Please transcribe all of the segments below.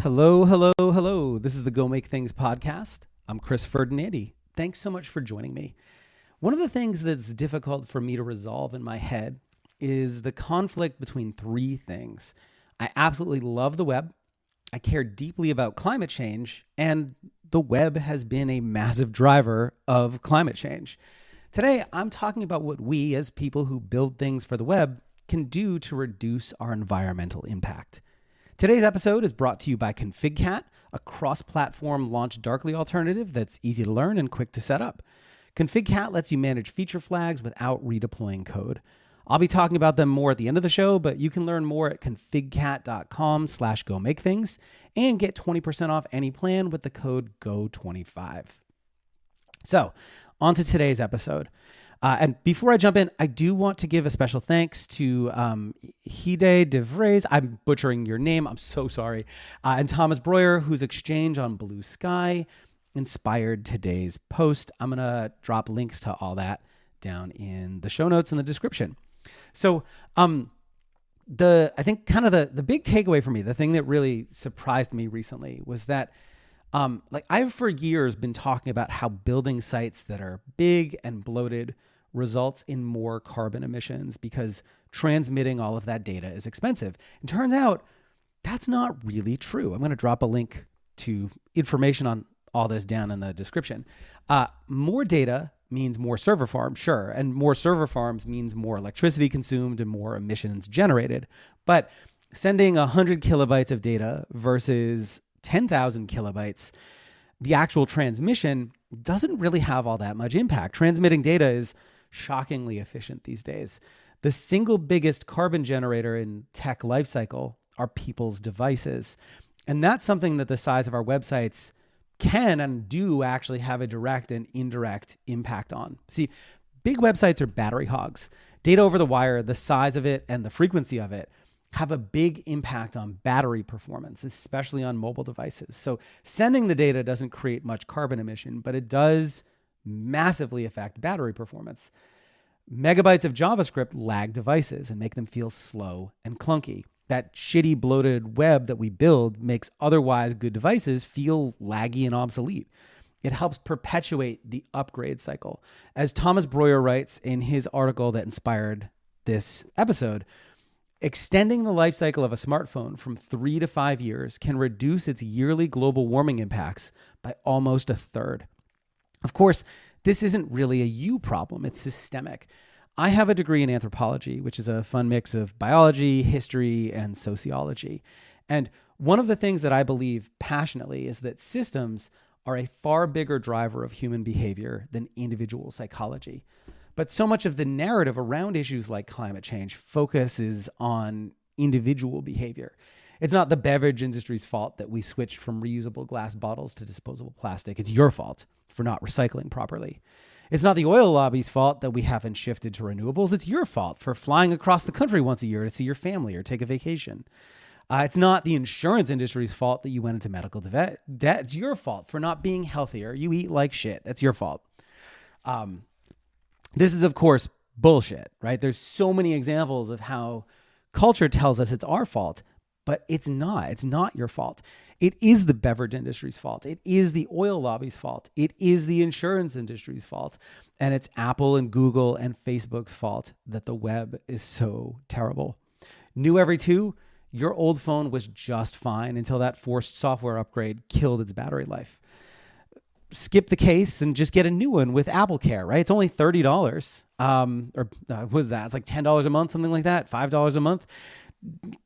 Hello, hello, hello. This is the Go Make Things podcast. I'm Chris Ferdinandi. Thanks so much for joining me. One of the things that's difficult for me to resolve in my head is the conflict between three things. I absolutely love the web. I care deeply about climate change, and the web has been a massive driver of climate change. Today, I'm talking about what we, as people who build things for the web, can do to reduce our environmental impact. Today's episode is brought to you by ConfigCat, a cross-platform Launch Darkly alternative that's easy to learn and quick to set up. ConfigCat lets you manage feature flags without redeploying code. I'll be talking about them more at the end of the show, but you can learn more at configcat.com/GoMakeThings and get 20% off any plan with the code GO25. So, on to today's episode. And before I jump in, I do want to give a special thanks to Hide de Vries. I'm butchering your name. I'm so sorry. And Thomas Breuer, whose exchange on Blue Sky inspired today's post. I'm going to drop links to all that down in the show notes in the description. So I think kind of the big takeaway for me, the thing that really surprised me recently was that I've for years been talking about how building sites that are big and bloated results in more carbon emissions because transmitting all of that data is expensive. And turns out that's not really true. I'm going to drop a link to information on all this down in the description. More data means more server farms, sure. And more server farms means more electricity consumed and more emissions generated. But sending 100 kilobytes of data versus 10,000 kilobytes, the actual transmission doesn't really have all that much impact. Transmitting data is shockingly efficient these days. The single biggest carbon generator in tech lifecycle are people's devices. And that's something that the size of our websites can and do actually have a direct and indirect impact on. See, big websites are battery hogs. Data over the wire, the size of it and the frequency of it have a big impact on battery performance, especially on mobile devices. So sending the data doesn't create much carbon emission, but it does massively affect battery performance. Megabytes of JavaScript lag devices and make them feel slow and clunky. That shitty bloated web that we build makes otherwise good devices feel laggy and obsolete. It helps perpetuate the upgrade cycle. As Thomas Breuer writes in his article that inspired this episode, extending the life cycle of a smartphone from 3 to 5 years can reduce its yearly global warming impacts by almost a third. Of course, this isn't really a you problem, it's systemic. I have a degree in anthropology, which is a fun mix of biology, history, and sociology. And one of the things that I believe passionately is that systems are a far bigger driver of human behavior than individual psychology. But so much of the narrative around issues like climate change focuses on individual behavior. It's not the beverage industry's fault that we switched from reusable glass bottles to disposable plastic. It's your fault for not recycling properly. It's not the oil lobby's fault that we haven't shifted to renewables. It's your fault for flying across the country once a year to see your family or take a vacation. It's not the insurance industry's fault that you went into medical debt. It's your fault for not being healthier. You eat like shit. That's your fault. This is, of course, bullshit, right? There's so many examples of how culture tells us it's our fault, but it's not. It's not your fault. It is the beverage industry's fault. It is the oil lobby's fault. It is the insurance industry's fault. And it's Apple and Google and Facebook's fault that the web is so terrible. New every 2, your old phone was just fine until that forced software upgrade killed its battery life. Skip the case and just get a new one with Apple Care, right? It's only $30. What is that? It's like $10 a month, something like that, $5 a month.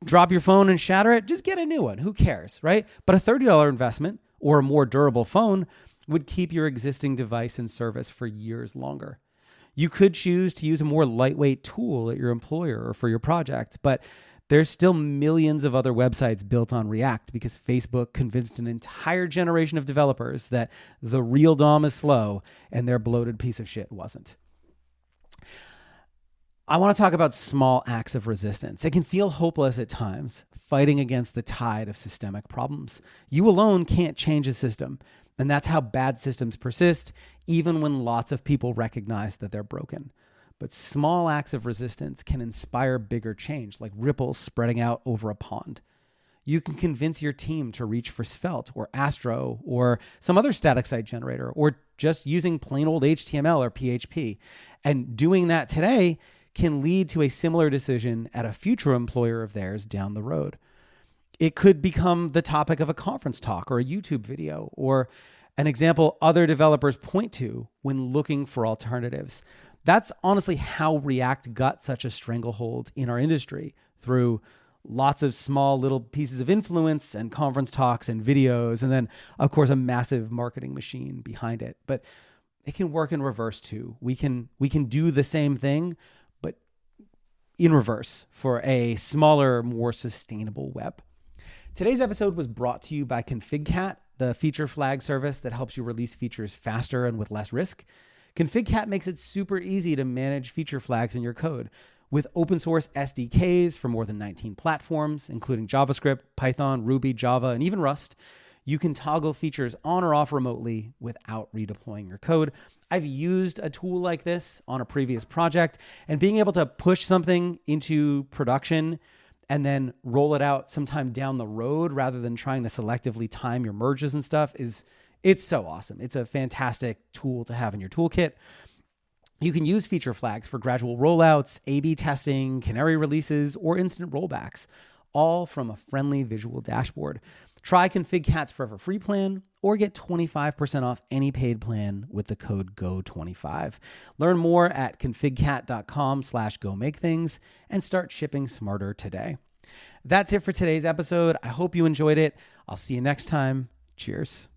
Drop your phone and shatter it. Just get a new one. Who cares, right? But a $30 investment or a more durable phone would keep your existing device in service for years longer. You could choose to use a more lightweight tool at your employer or for your project, but there's still millions of other websites built on React because Facebook convinced an entire generation of developers that the real DOM is slow and their bloated piece of shit wasn't. I want to talk about small acts of resistance. It can feel hopeless at times, fighting against the tide of systemic problems. You alone can't change a system, and that's how bad systems persist, even when lots of people recognize that they're broken. But small acts of resistance can inspire bigger change, like ripples spreading out over a pond. You can convince your team to reach for Svelte or Astro or some other static site generator, or just using plain old HTML or PHP. And doing that today can lead to a similar decision at a future employer of theirs down the road. It could become the topic of a conference talk or a YouTube video, or an example other developers point to when looking for alternatives. That's honestly how React got such a stranglehold in our industry, through lots of small little pieces of influence and conference talks and videos, and then of course a massive marketing machine behind it. But it can work in reverse too. We can do the same thing, but in reverse, for a smaller, more sustainable web. Today's episode was brought to you by ConfigCat, the feature flag service that helps you release features faster and with less risk. ConfigCat makes it super easy to manage feature flags in your code. With open source SDKs for more than 19 platforms, including JavaScript, Python, Ruby, Java, and even Rust, you can toggle features on or off remotely without redeploying your code. I've used a tool like this on a previous project, and being able to push something into production and then roll it out sometime down the road rather than trying to selectively time your merges and stuff it's so awesome. It's a fantastic tool to have in your toolkit. You can use feature flags for gradual rollouts, A/B testing, canary releases, or instant rollbacks, all from a friendly visual dashboard. Try ConfigCat's Forever Free plan or get 25% off any paid plan with the code GO25. Learn more at configcat.com/go-make-things and start shipping smarter today. That's it for today's episode. I hope you enjoyed it. I'll see you next time. Cheers.